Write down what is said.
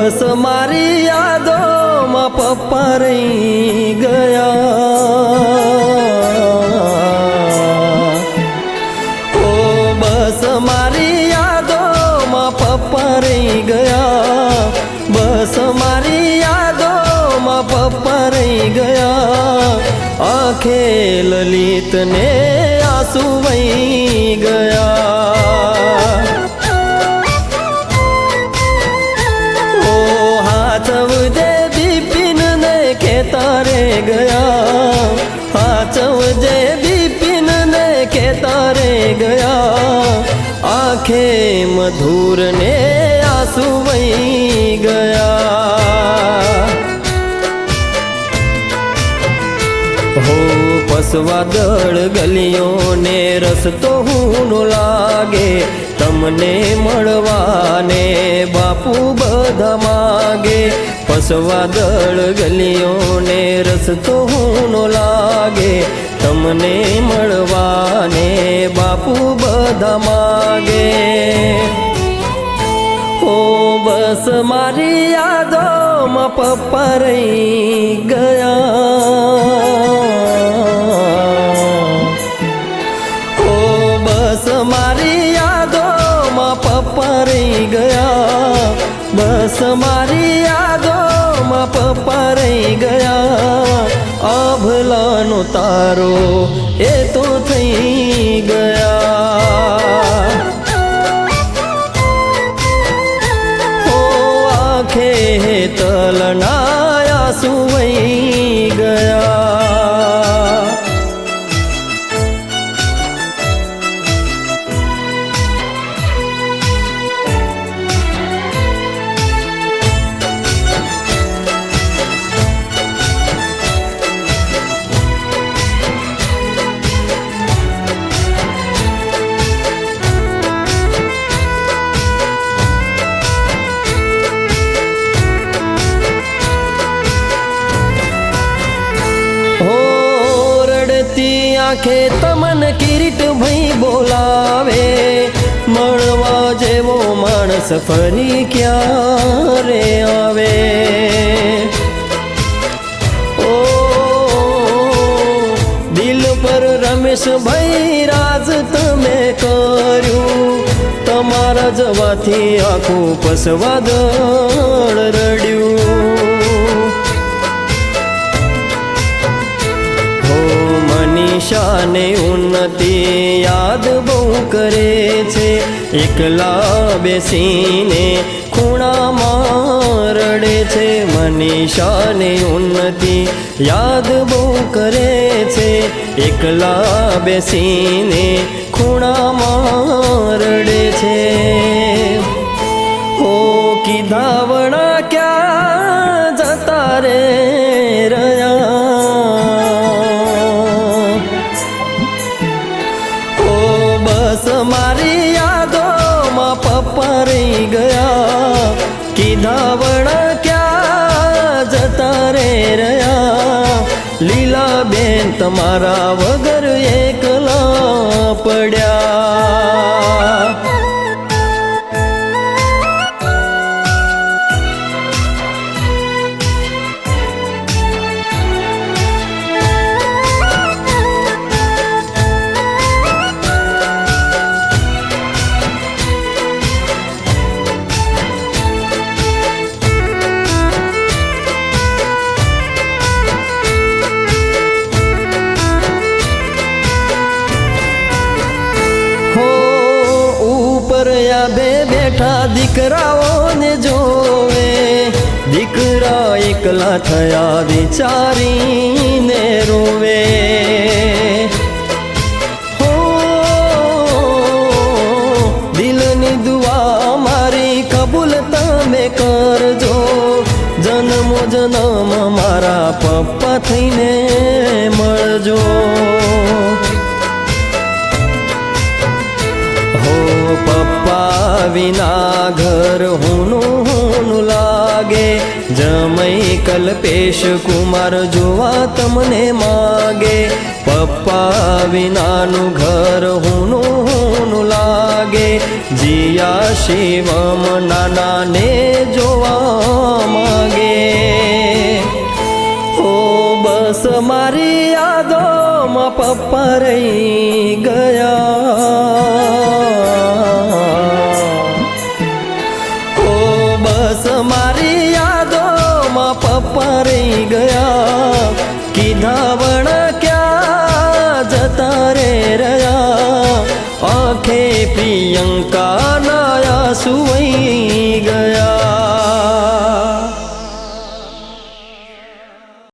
बस मारी यादों में पप्पा रही गया। ओ बस मारी यादों में पप्पा रही गया। बस मारी यादों में पप्पा रही गया। आंखे ललित ने आंसू वही गया। हाचवजे बिपिन ने खेतारे गया। हाचवजे बिपिन ने खेतारे गया। आंखे मधुर ने आंसू वही गया। हो पसवादळ गलियों ने रस्तो हूनो लागे। तमने मळवाने बापू बधा मागे। पसवादळ गलियों ने रस्तो हूनो लागे। तमने मळवाने बापू बधा मागे। ओ बस मारी यादों में पप्पा रही गया। ओ बस मारी यादों में पप्पा रही गया। बस मारी यादों में पप्पा रही गया। आभलानो तारो ए तो थई गया। तलना आंसू वही गया। आंखे तमन किरीट भई बोलावे। मळवा जेवो माणस फरी क्यारे आवे। ओ दिल पर रमेश भाई राज तमे कर्यु। तमारा जवाथी आखू पसवादळ रड्यू। मनीषाने उन्नति याद बहु करे छे। एकला बेसीने खूणामां रडे छे। मनीषाने उन्नति याद बहु करे छे। एकला बेसीने खूणामां रडे छे। हो कीधावणा क्या जता रे रया। बस मारी यादों में पप्पा रही गया। कीधावणा क्या जता रे रया। लीला बेन तमारा वगर एकला पड्या। बे बेठा दीकराओ ने जोवे। दीकरा एकला थया विचारी ने रोवे। हो दिलनी दुआ मारी कबूल तमे करजो। जन्मो जन्म मारा पप्पा थईने मळजो। पप्पा विना घर हुनु हुनु लागे। जमई कल्पेश कुमार जोवा तमने मागे। पप्पा विनानु घर हुनु हुनु लागे। जी પિયા શિવમ નાનાને જોવા માગે. ઓ બસ મારી યાદોમાં પપ્પા રહી ગયા. ઓ બસ મારી યાદોમાં પપ્પા રહી ગયા. કીધા વણ ક્યાં જતા રે રહ્યા. આંખે પ્રિયંકા નાયા સુવઈ